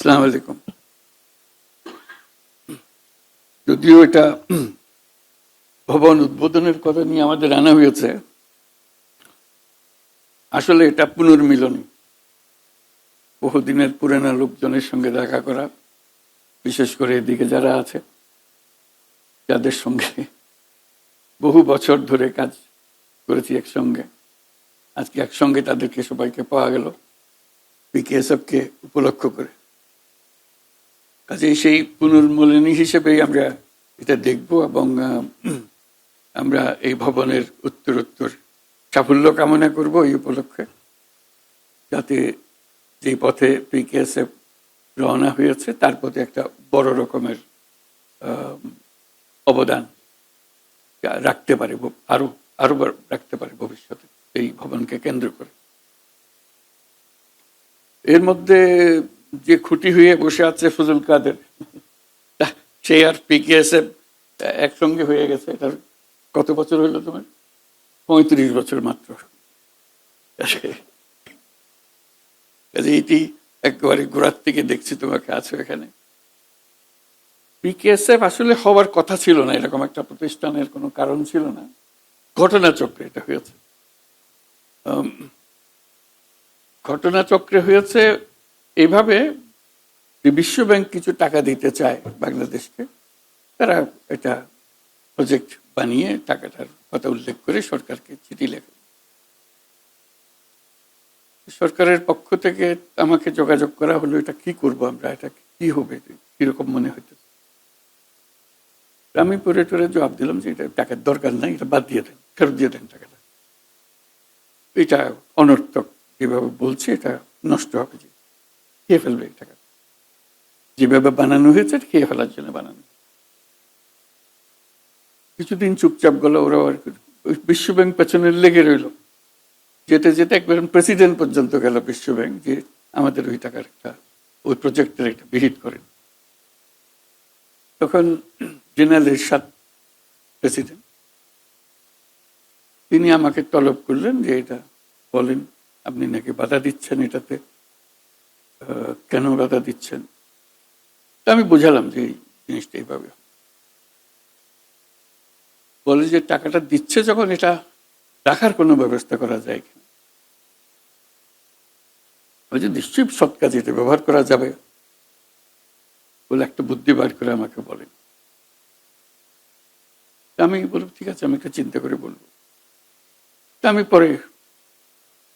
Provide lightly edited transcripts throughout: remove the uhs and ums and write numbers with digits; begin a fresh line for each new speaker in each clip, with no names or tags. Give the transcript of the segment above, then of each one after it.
আসসালামু আলাইকুম। যদিও এটা ভবন উদ্বোধনের কথা নিয়ে আমাদের আনা হয়েছে, আসলে এটা পুনর্মিলনী। বহুদিনের পুরানা লোকজনের সঙ্গে দেখা করা, বিশেষ করে এদিকে যারা আছে, যাদের সঙ্গে বহু বছর ধরে কাজ করেছি একসঙ্গে। আজকে একসঙ্গে তাদেরকে সবাইকে পাওয়া গেল বিকেএসএফকে উপলক্ষ করে। কাজেই সেই পুনর্মিলনী হিসেবেই আমরা এটা দেখব এবং আমরা এই ভবনের উত্তরোত্তর সাফল্য কামনা করব এই উপলক্ষে, যাতে যে পথে পিকেএসএফ রওনা হয়েছে তার পথে একটা বড় রকমের অবদান রাখতে পারে, আরো আরো রাখতে পারে ভবিষ্যতে এই ভবনকে কেন্দ্র করে। এর মধ্যে যে খুঁটি হয়ে বসে আছে ফজল কাদের, সে আর পিকেএসএফ একসঙ্গে হয়ে গেছে। এটার কত বছর হইল তোমার? 35 বছর মাত্র। এটি একেবারে গোড়ার থেকে দেখছি তোমাকে আছো এখানে। পিকেএসএফ আসলে হওয়ার কথা ছিল না, এরকম একটা প্রতিষ্ঠানের কোনো কারণ ছিল না। ঘটনাচক্রে এটা হয়েছে। ঘটনাচক্রে হয়েছে এইভাবে যে বিশ্বব্যাংক কিছু টাকা দিতে চায় বাংলাদেশকে, তারা এটা প্রজেক্ট বানিয়ে টাকাটার কথা উল্লেখ করে সরকারকে চিঠি লেখে। সরকারের পক্ষ থেকে আমাকে যোগাযোগ করা হলো, এটা কি করব আমরা, এটা কি হবে, কিরকম মনে হইতেছে। আমি পরে টরে জবাব দিলাম যে এটা টাকার দরকার নাই, এটা বাদ দিয়ে দেন, ফেরত দিয়ে দেন টাকাটা। এটা অনর্থক যেভাবে বলছে, এটা নষ্ট হবে, যে খেয়ে ফেলবে এই টাকা। যেভাবে বানানো হয়েছে খেয়ে ফেলার জন্য বানানো। কিছুদিন চুপচাপ গেল, ওরা বিশ্বব্যাংক পেছনে লেগে রইল। যেতে যেতে একবার প্রেসিডেন্ট পর্যন্ত গেল বিশ্বব্যাংক, যে আমাদের ওই টাকার একটা, ওই প্রজেক্টের একটা বিহিত করেন। তখন জেনারেল এরশাদ প্রেসিডেন্ট, তিনি আমাকে তলব করলেন যে এটা বলেন, আপনি নাকি বাধা দিচ্ছেন এটাতে, কেন বাধা দিচ্ছেন। আমি বুঝালাম যে এই জিনিসটা এইভাবে। বলে যে টাকাটা দিচ্ছে যখন, এটা রাখার কোনো ব্যবস্থা করা যায় কিনা। ওই যে নিশ্চয়ই সৎ কাজে এটা ব্যবহার করা যাবে বলে একটা বুদ্ধি বার করে আমাকে বলেন। আমি বলব ঠিক আছে, আমি একটা চিন্তা করে বলবো। আমি পরে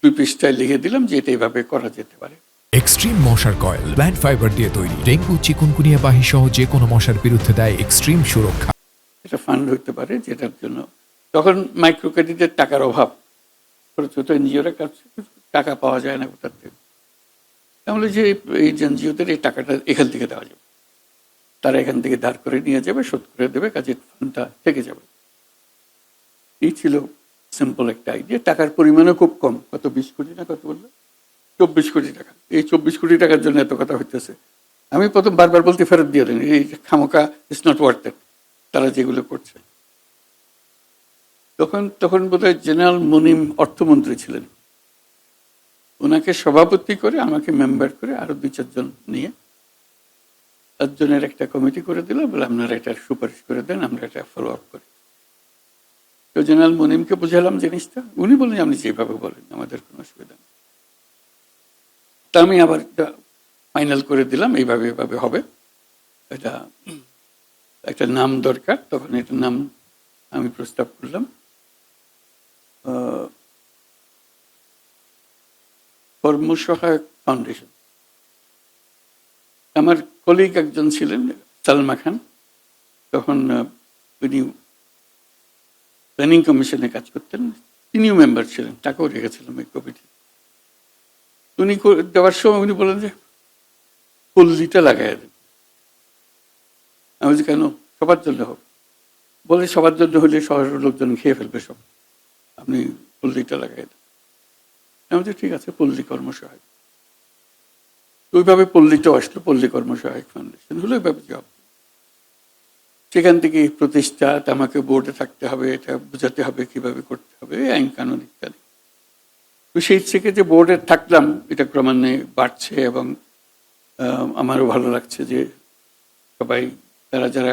2 পৃষ্ঠায় লিখে দিলাম যে এটা এইভাবে করা যেতে পারে।
এক্সট্রিম মশার কয়েল প্ল্যান্ট ফাইবার দিয়ে তৈরি, ডেঙ্গু, চিকুনগুনিয়া বাহি সহ যে কোনো মশার বিরুদ্ধে দেয় এক্সট্রিম সুরক্ষা।
এটা ফান্ড হতে পারে, যেটার জন্য তখন মাইক্রো ক্রেডিটের টাকার অভাব, ছোট এনজিওরা টাকা পাওয়া যায় না কোথার থেকে। তাহলে যে এই এনজিওদের এই টাকাটা এখান থেকে দেওয়া যাবে, তারা এখান থেকে ধার করে নিয়ে যাবে, শোধ করে দেবে, কাজের ফান্ডটা থেকে যাবে। এই ছিল সিম্পল একটা আইডিয়া। টাকার পরিমাণও খুব কম, কত 20 কোটি না কত বললো, 24 কোটি টাকা। এই 24 কোটি টাকার জন্য এত কথা হইতেছে। আমি প্রথম বারবার বলতে ফেরত দিয়ে দেন, এই খামোকা ইটস নট ওয়ার্থ ইট, তারা যেগুলো করছে। তখন বোধহয় জেনারেল মুনিম অর্থমন্ত্রী ছিলেন, ওনাকে সভাপতি করে আমাকে মেম্বার করে আরো 2-4 জন নিয়ে 7 জনের একটা কমিটি করে দিল, বলে আপনারা এটা সুপারিশ করে দেন, আমরা এটা ফলো আপ করি। তো জেনারেল মুনিমকে বুঝালাম জিনিসটা, উনি বললেন আপনি যেভাবে বলেন আমাদের কোনো অসুবিধা নেই। তা আমি আবার এটা ফাইনাল করে দিলাম, এইভাবে এভাবে হবে, এটা একটা নাম দরকার। তখন এটা নাম আমি প্রস্তাব করলাম কর্মসহায়ক ফাউন্ডেশন। আমার কলিগ একজন ছিলেন সালমা খান, তখন উনি প্ল্যানিং কমিশনে কাজ করতেন, তিনিও মেম্বার ছিলেন, টাকাও রেখেছিলাম এই কমিটি। উনি দেওয়ার সময় উনি বলেন যে পল্লীটা লাগাই দেন। আমি বলছি কেন, সবার জন্য হোক। বলে সবার জন্য হলে শহরের লোকজন খেয়ে ফেলবে সব, আপনি পল্লীটা লাগাই দেন। আমি বলছি ঠিক আছে, পল্লী কর্মসহায়ক। ওইভাবে পল্লীটাও আসলো, পল্লী কর্মসহায়ক ফাউন্ডেশন হলো। ওইভাবে জব, সেখান থেকে প্রতিষ্ঠা, আমাকে বোর্ডে থাকতে হবে, এটা বোঝাতে হবে কিভাবে করতে হবে, আইন কানুন ইত্যাদি। তো সেই থেকে যে বোর্ডে থাকলাম, এটা ক্রমান্বয়ে বাড়ছে এবং আমারও ভালো লাগছে যে সবাই যারা যারা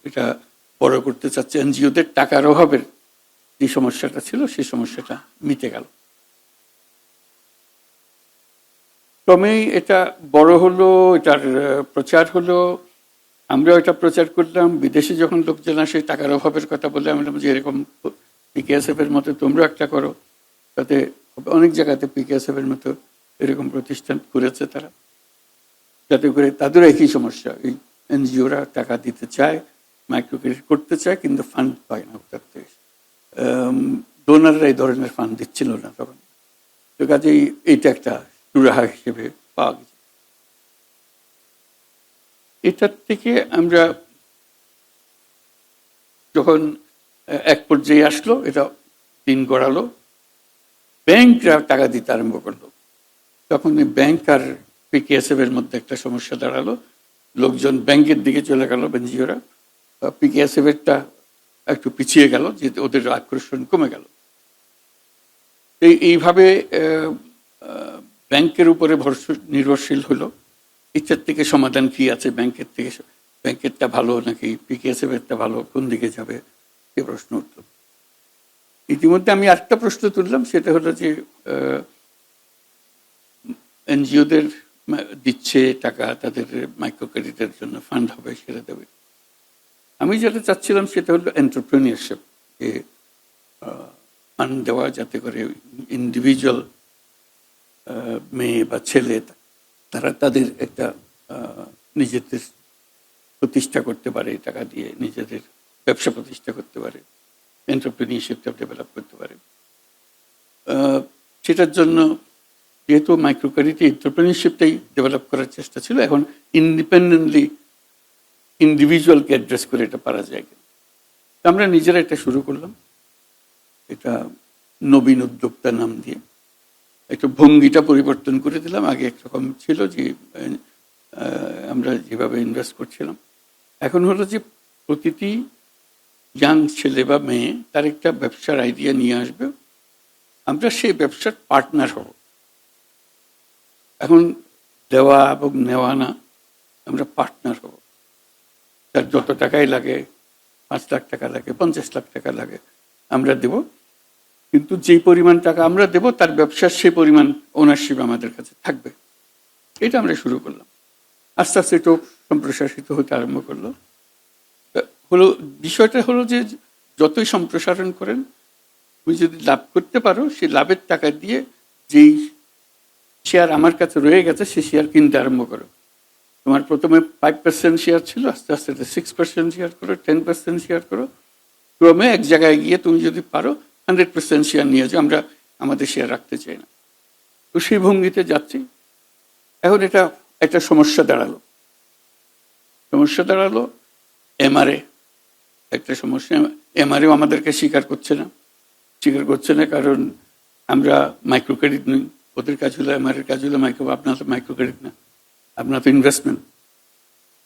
এটা বড় করতে চাচ্ছে, এনজিওদের টাকার অভাবের যে সমস্যাটা ছিল সেই সমস্যাটা মিটে গেল। ক্রমেই এটা বড় হলো, এটার প্রচার হলো, আমরাও এটা প্রচার করলাম। বিদেশে যখন লোকজন আসে টাকার অভাবের কথা বলে, আমরা যে এরকম পিকেএসএফ এর মতো তোমরা একটা করো, তাতে অনেক জায়গাতে পিকেএসএফ এর মতো এরকম প্রতিষ্ঠান করেছে তারা, যাতে করে তাদের একই সমস্যা, এই এনজিওরা টাকা দিতে চায়, মাইক্রো ক্রেডিট করতে চায়, কিন্তু ফান্ড পায় না। তাতে ডোনাররা এই ধরনের ফান্ড দিচ্ছিল না তখন। তো কাজেই এইটা একটা সুরাহা হিসেবে পাওয়া গেছে। এটার থেকে আমরা যখন এক পর্যায়ে আসলো, এটা দিন গড়ালো, ব্যাংকরা টাকা দিতে আরম্ভ করলো, তখন এই ব্যাংক আর পিকেএসএফ এর মধ্যে একটা সমস্যা দাঁড়ালো। লোকজন ব্যাংকের দিকে চলে গেল, এনজিওরা। পিকেএসএফ এরটা একটু পিছিয়ে গেল, যে ওদের আকর্ষণ কমে গেল। এইভাবে ব্যাংকের উপরে নির্ভরশীল হলো। এটার থেকে সমাধান কি আছে, ব্যাংকের থেকে ব্যাংকেরটা ভালো নাকি পিকেএসএফ এরটা ভালো, কোন দিকে যাবে, এ প্রশ্ন উঠল। ইতিমধ্যে আমি আরেকটা প্রশ্ন তুললাম, সেটা হলো যে এনজিওদের দিচ্ছে টাকা, তাদের মাইক্রো ক্রেডিটের জন্য ফান্ড হবে, সেটা দেবে। আমি যেটা চাচ্ছিলাম সেটা হলো এন্টারপ্রেনিয়ারশিপ, যে ফান্ড দেওয়া, যাতে করে ইন্ডিভিজুয়াল মেয়ে বা ছেলে তারা তাদের একটা নিজেদের প্রতিষ্ঠা করতে পারে, টাকা দিয়ে নিজেদের ব্যবসা প্রতিষ্ঠা করতে পারে, এন্টারপ্রেনিয়ারশিপটা ডেভেলপ করতে পারে। সেটার জন্য যেহেতু মাইক্রো ক্রেডিট এন্টারপ্রেনিয়ারশিপটাই ডেভেলপ করার চেষ্টা ছিল, এখন ইন্ডিপেন্ডেন্টলি ইন্ডিভিজুয়ালকে অ্যাড্রেস করে এটা পারা যায়। আমরা নিজেরা এটা শুরু করলাম, এটা নবীন উদ্যোক্তা নাম দিয়ে। একটু ভঙ্গিটা পরিবর্তন করে দিলাম। আগে একরকম ছিল যে আমরা যেভাবে ইনভেস্ট করছিলাম, এখন হলো যে প্রতিটি ইয়াং ছেলে বা মেয়ে তার একটা ব্যবসার আইডিয়া নিয়ে আসবে, আমরা সেই ব্যবসার পার্টনার হব। এখন দেওয়া এবং নেওয়া না, আমরা পার্টনার হব। তার যত টাকাই লাগে, 5 লাখ টাকা লাগে, 50 লাখ টাকা লাগে, আমরা দেব। কিন্তু যেই পরিমাণ টাকা আমরা দেব, তার ব্যবসার সেই পরিমাণ ওনারশিপ আমাদের কাছে থাকবে। এটা আমরা শুরু করলাম। আস্তে আস্তে এটা সম্প্রসারিত হতে আরম্ভ করলো। বিষয়টা হলো যে যতই সম্প্রসারণ করেন, তুমি যদি লাভ করতে পারো, সেই লাভের টাকা দিয়ে যেই শেয়ার আমার কাছে রয়ে গেছে, সেই শেয়ার কিনতে আরম্ভ করো। তোমার প্রথমে 5% শেয়ার ছিল, আস্তে আস্তে 6% শেয়ার করো, 10% শেয়ার করো। ক্রমে এক জায়গায় গিয়ে তুমি যদি পারো 100% শেয়ার নিয়ে যাও। আমরা আমাদের শেয়ার রাখতে চাই না। তো সেই ভঙ্গিতে যাচ্ছি। এখন এটা একটা সমস্যা দাঁড়ালো। এমআরএ একটা সমস্যা। এমআরএও আমাদেরকে স্বীকার করছে না, কারণ আমরা মাইক্রো ক্রেডিট নই। ওদের কাজ হলো এমআরএর কাজ হলো আপনার তো মাইক্রো ক্রেডিট না, আপনার তো ইনভেস্টমেন্ট।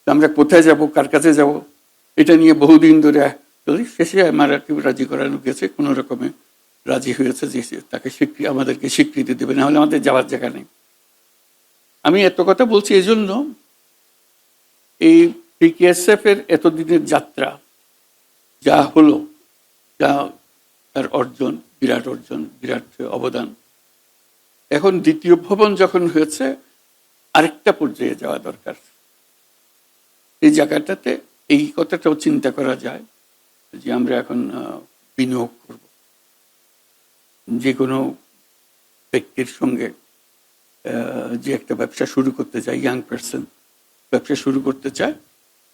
তো আমরা কোথায় যাব, কার কাছে যাব, এটা নিয়ে বহুদিন ধরে শেষে এমআরএকে রাজি করানো গেছে, কোনো রকমে রাজি হয়েছে যে তাকে আমাদেরকে স্বীকৃতি দেবে, না হলে আমাদের যাওয়ার জায়গা নেই। আমি এত কথা বলছি এই জন্য, এই পিকেএসএফ এর এতদিনের যাত্রা যা হলো, যা তার অর্জন, বিরাট অবদান, এখন দ্বিতীয় ভবন যখন হয়েছে, আরেকটা পর্যায়ে যাওয়া দরকার। এই জায়গাটাতে এই কথাটাও চিন্তা করা যায় যে আমরা এখন বিনিয়োগ করব। যে কোনো ব্যক্তির সঙ্গে যে একটা ব্যবসা শুরু করতে চায়, ইয়াং পার্সন ব্যবসা শুরু করতে চায়,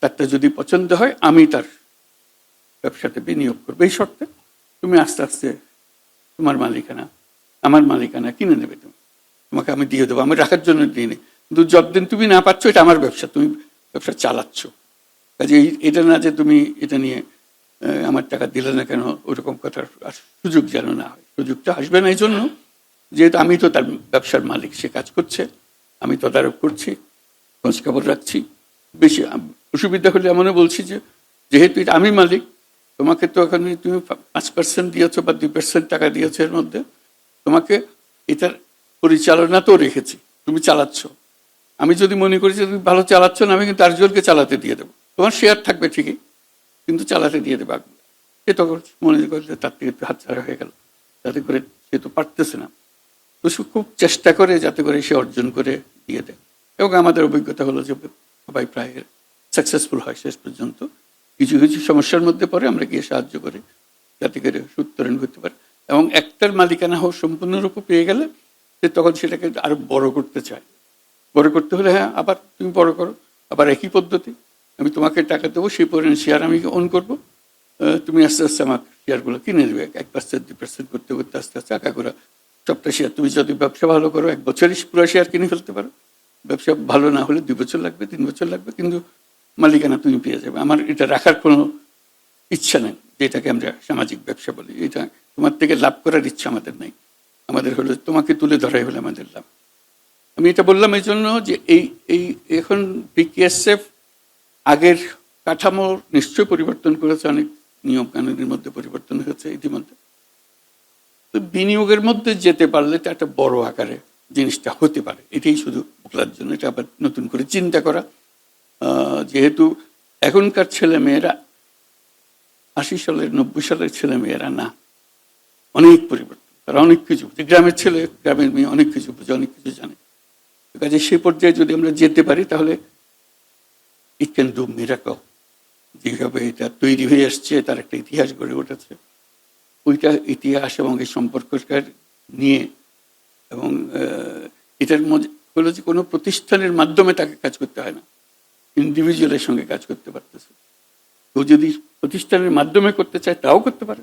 তারটা যদি পছন্দ হয়, আমি তার ব্যবসাতে বিনিয়োগ করবো। এই শর্তে তুমি আস্তে আস্তে তোমার মালিকানা, আমার মালিকানা কিনে নেবে। তোমাকে আমি দিয়ে দেবো, আমি রাখার জন্য দিয়ে নিই। কিন্তু যতদিন তুমি না পাচ্ছ, এটা আমার ব্যবসা, তুমি ব্যবসা চালাচ্ছ। কাজে এটা না যে তুমি এটা নিয়ে আমার টাকা দিলে না কেন, ওরকম কথার সুযোগ যেন না হয়। সুযোগটা আসবে না এই জন্য, যেহেতু আমি তো তার ব্যবসার মালিক, সে কাজ করছে, আমি তদারক করছি, খোঁজ খবর রাখছি। বেশি অসুবিধা হলে এমনও বলছি যে যেহেতু এটা আমি মালিক, তোমাকে তো এখন তুমি 5% দিয়েছো বা 2% টাকা দিয়েছো, এর মধ্যে তোমাকে এটার পরিচালনা তো রেখেছি, তুমি চালাচ্ছ। আমি যদি মনে করি যে তুমি ভালো চালাচ্ছ না, আমি কিন্তু আরেকজনকে চালাতে দিয়ে দেবো, তোমার শেয়ার থাকবে ঠিকই, কিন্তু চালাতে দিয়ে দেবে আগে। সে তখন মনে করছে তার থেকে একটু হাতছাড়া হয়ে গেল, যাতে করে সে তো পারতেছে না, তো সে খুব চেষ্টা করে যাতে করে সে অর্জন করে দিয়ে দেয়। এবং আমাদের অভিজ্ঞতা হলো যে সবাই প্রায় সাকসেসফুল হয় শেষ পর্যন্ত। কিছু কিছু সমস্যার মধ্যে পরে আমরা গিয়ে সাহায্য করি যাতে করে উত্তরণ করতে পারে। এবং একটার মালিকানা হোক সম্পূর্ণরূপে পেয়ে গেলে সে তখন সেটাকে আরো বড় করতে চায়। বড় করতে হলে হ্যাঁ আবার তুমি বড় করো, আবার একই পদ্ধতি, আমি তোমাকে টাকা দেবো, সেই পরিমাণ শেয়ার আমি অন করবো, তুমি আস্তে আস্তে আমার শেয়ারগুলো কিনে নেবে 1% 2% করতে করতে আস্তে আস্তে আঁকা করে সবটা শেয়ার। তুমি যদি ব্যবসা ভালো করো 1 বছরই পুরো শেয়ার কিনে ফেলতে পারো, ব্যবসা ভালো না হলে 2 বছর লাগবে, 3 বছর লাগবে, কিন্তু মালিকানা তুমি পেয়ে যাবে। আমার এটা রাখার কোনো ইচ্ছা নেই, যেটাকে আমরা সামাজিক ব্যবসা বলি। এটা তোমার থেকে লাভ করার ইচ্ছা আমাদের নেই, আমাদের হলো তোমাকে তুলে ধরাই হলে আমাদের লাভ। আমি এটা বললাম এই জন্য যে এই এই এখন বিকেএসএফ আগের কাঠামো নিশ্চয় পরিবর্তন করেছে, অনেক নিয়ম কানুনের মধ্যে পরিবর্তন হয়েছে ইতিমধ্যে। তো বিনিয়োগের মধ্যে যেতে পারলে তো একটা বড় আকারে জিনিসটা হতে পারে, এটাই শুধু বলার জন্য। এটা আবার নতুন করে চিন্তা করা, যেহেতু এখনকার ছেলে মেয়েরা 80 সালের 90 সালের ছেলে মেয়েরা না, অনেক পরিবর্তন, তারা অনেক কিছু, গ্রামের ছেলে গ্রামের মেয়ে অনেক কিছু বুঝে, অনেক কিছু জানে। কাজে সেই পর্যায়ে যদি আমরা যেতে পারি তাহলে ইট ক্যান ডু মিরাকল। যেভাবে এটা তৈরি হয়ে আসছে, তার একটা ইতিহাস গড়ে উঠেছে, ওইটা ইতিহাস এবং এই সম্পর্ককে নিয়ে, এবং এটার মধ্যে হলো যে কোনো প্রতিষ্ঠানের মাধ্যমে তাকে কাজ করতে হয় না, ইন্ডিভিজুয়ালের সঙ্গে কাজ করতে পারতেছে। তো যদি প্রতিষ্ঠানের মাধ্যমে করতে চায় তাও করতে পারে।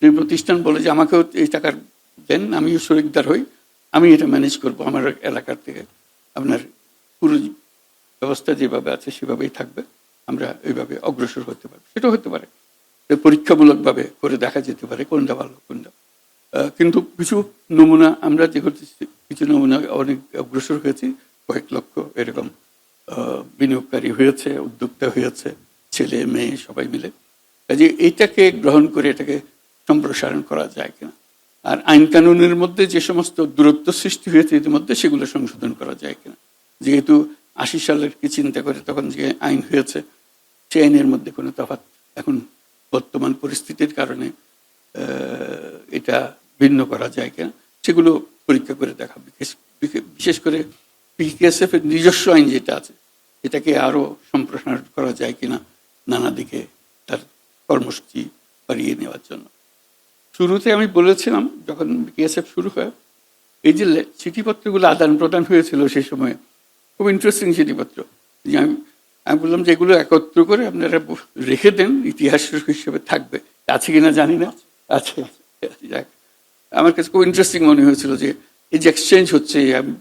যে প্রতিষ্ঠান বলে যে আমাকেও এই টাকার দেন, আমিও শরিকদার হই, আমি এটা ম্যানেজ করবো আমার এলাকার থেকে, আপনার পুরো ব্যবস্থা যেভাবে আছে সেভাবেই থাকবে, আমরা এইভাবে অগ্রসর হতে পারবো, সেটাও হতে পারে। পরীক্ষামূলকভাবে করে দেখা যেতে পারে কোনটা ভালো কোনটা। কিন্তু কিছু নমুনা আমরা যে করতেছি, কিছু নমুনা অনেক অগ্রসর হয়েছি, কয়েক লক্ষ এরকম বিনিয়োগকারী হয়েছে, উদ্যোক্তা হয়েছে, ছেলে মেয়ে সবাই মিলে। কাজে এইটাকে গ্রহণ করে এটাকে সম্প্রসারণ করা যায় কিনা, আর আইন কানুনের মধ্যে যে সমস্ত দূরত্ব সৃষ্টি হয়েছে ইতিমধ্যে সেগুলো সংশোধন করা যায় কিনা। যেহেতু 80 সালের কি চিন্তা করে তখন যে আইন হয়েছে, সেই আইনের মধ্যে কোনো তফাৎ এখন বর্তমান পরিস্থিতির কারণে এটা ভিন্ন করা যায় কিনা, সেগুলো পরীক্ষা করে দেখা। বিশেষ করে বিকেএসএফ এর নিজস্ব আইন যেটা আছে এটাকে আরো সম্প্রসারণ করা যায় কিনা, নানা দিকে তার কর্মসূচি বাড়িয়ে নেওয়ার জন্য। শুরুতে আমি বলেছিলাম যখন বিকেএসএফ শুরু হয়, এই যে চিঠিপত্রগুলো আদান প্রদান হয়েছিল সেই সময়, খুব ইন্টারেস্টিং চিঠিপত্র। যে আমি বললাম যে এগুলো একত্র করে আপনারা রেখে দেন, ইতিহাস হিসেবে থাকবে, আছে কিনা জানি না, আছে। যাক, আমার কাছে খুব ইন্টারেস্টিং মনে হয়েছিল যে এই যে এক্সচেঞ্জ হচ্ছে, আমি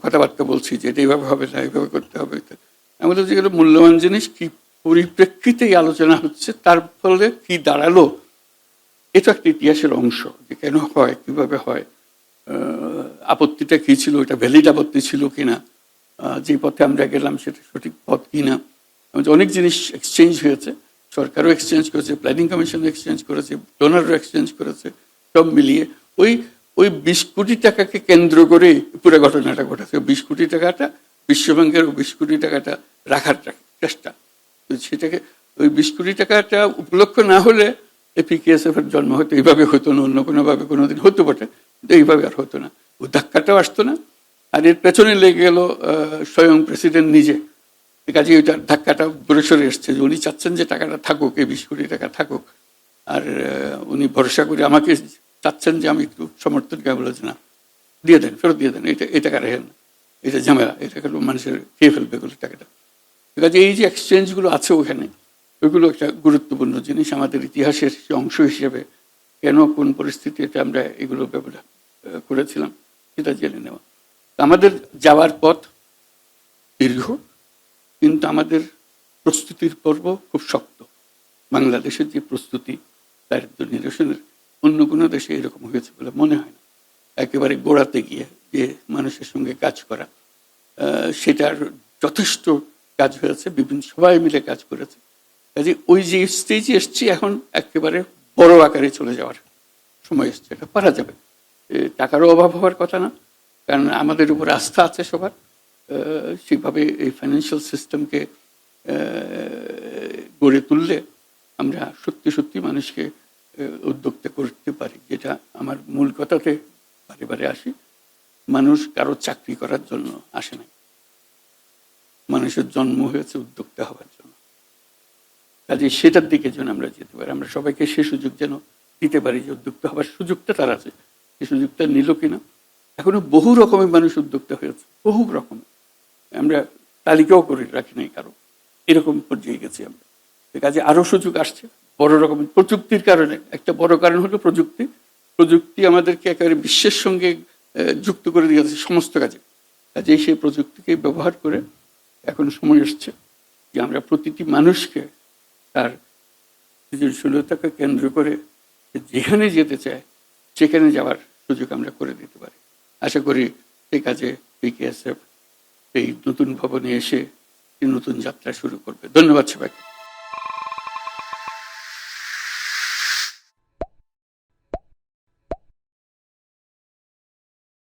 কথাবার্তা বলছি যে এটা এইভাবে হবে না, এইভাবে করতে হবে। আমি বললাম যে এগুলো মূল্যবান জিনিস, কি পরিপ্রেক্ষিতে আলোচনা হচ্ছে, তার ফলে কি দাঁড়ালো, এটা একটা ইতিহাসের অংশ, যে কেন হয়, কিভাবে হয়, আপত্তিটা কি ছিল, এটা ভ্যালিড আপত্তি ছিল কিনা, যে পথে আমরা গেলাম সেটা সঠিক পথ কিনা। অনেক জিনিস এক্সচেঞ্জ হয়েছে, সরকারও এক্সচেঞ্জ করেছে, প্ল্যানিং কমিশনও এক্সচেঞ্জ করেছে, ডোনারও এক্সচেঞ্জ করেছে, সব মিলিয়ে ওই 20 কোটি টাকাকে কেন্দ্র করে পুরো ঘটনাটা ঘটেছে। 20 কোটি টাকাটা বিশ্বব্যাংকের 20 কোটি টাকাটা রাখার চেষ্টা, সেটাকে ওই 20 কোটি টাকাটা উপলক্ষ না হলে বিকেএসএফ এর জন্ম হয়তো এইভাবে হতো না, অন্য কোনোভাবে কোনোদিন হতে পারে, কিন্তু এইভাবে আর হতো না, ওই ধাক্কাটাও আসতো না। আর এর পেছনে লেগে গেল স্বয়ং প্রেসিডেন্ট নিজে। কাজে ওইটার ধাক্কাটা ঘুরে সরে এসছে যে উনি চাচ্ছেন যে টাকাটা থাকুক, এই 20 কোটি টাকা থাকুক, আর উনি ভরসা করে আমাকে চাচ্ছেন যে আমি একটু সমর্থন করে বলেছি না, দিয়ে দেন, ফেরত দিয়ে দেন, এই টাকা রেখেন না, এটা ঝামেলা, এটা গেল মানুষের খেয়ে ফেলবে এগুলো টাকাটা। কাজে এই যে এক্সচেঞ্জগুলো আছে ওখানে, ওইগুলো একটা গুরুত্বপূর্ণ জিনিস আমাদের ইতিহাসের অংশ হিসেবে। কেন কোন পরিস্থিতিতে আমরা এগুলো ব্যবহার করেছিলাম সেটা জেনে নেওয়া। আমাদের যাওয়ার পথ দীর্ঘ, কিন্তু আমাদের প্রস্তুতির পর্ব খুব শক্ত। বাংলাদেশের যে প্রস্তুতি দারিদ্র নিরসনের অন্য কোনো দেশে এরকম হয়েছে বলে মনে হয় না। একেবারে গোড়াতে গিয়ে যে মানুষের সঙ্গে কাজ করা, সেটার যথেষ্ট কাজ হয়েছে, বিভিন্ন সবাই মিলে কাজ করেছে। কাজে ওই যে স্টেজে এসছি এখন একেবারে বড় আকারে চলে যাওয়ার সময় এসছে, এটা পারা যাবে। টাকারও অভাব হওয়ার কথা না, কারণ আমাদের উপর আস্থা আছে সবার, সেভাবে এই ফাইন্যান্সিয়াল সিস্টেমকে গড়ে তুললে আমরা সত্যি সত্যি মানুষকে উদ্যোক্তা করতে পারি। যেটা আমার মূল কথাতে বারে বারে আসি, মানুষ কারো চাকরি করার জন্য আসে না, মানুষের জন্ম হয়েছে উদ্যোক্তা হওয়ার জন্য। কাজে সেটার দিকে যেন আমরা যেতে পারি, আমরা সবাইকে সে সুযোগ যেন দিতে পারি যে উদ্যোক্তা হওয়ার সুযোগটা তার আছে। সেই সুযোগটা নিল কিনা? এখনো বহু রকমের মানুষ উদ্যোক্তা হয়েছে, বহু রকমের, আমরা তালিকাও করে রাখি নাই কারো, এরকম পর্যায়ে গেছি আমরা। কাজে আরো সুযোগ আসছে বড় রকমের প্রযুক্তির কারণে। একটা বড় কারণ হলো প্রযুক্তি। প্রযুক্তি আমাদেরকে একেবারে বিশ্বের সঙ্গে যুক্ত করে দিয়েছে সমস্ত কাজে। কাজে সেই প্রযুক্তিকে ব্যবহার করে এখন সময় এসছে যে আমরা প্রতিটি মানুষকে তার সৃজনশীলতাকে কেন্দ্র করে যেখানে যেতে চায় সেখানে যাওয়ার সুযোগ আমরা করে দিতে পারি। আশা করি সেই কাজে বিকেএসএফ এই নতুন ভবনে এসে নতুন যাত্রা শুরু করবে। ধন্যবাদ সবাইকে।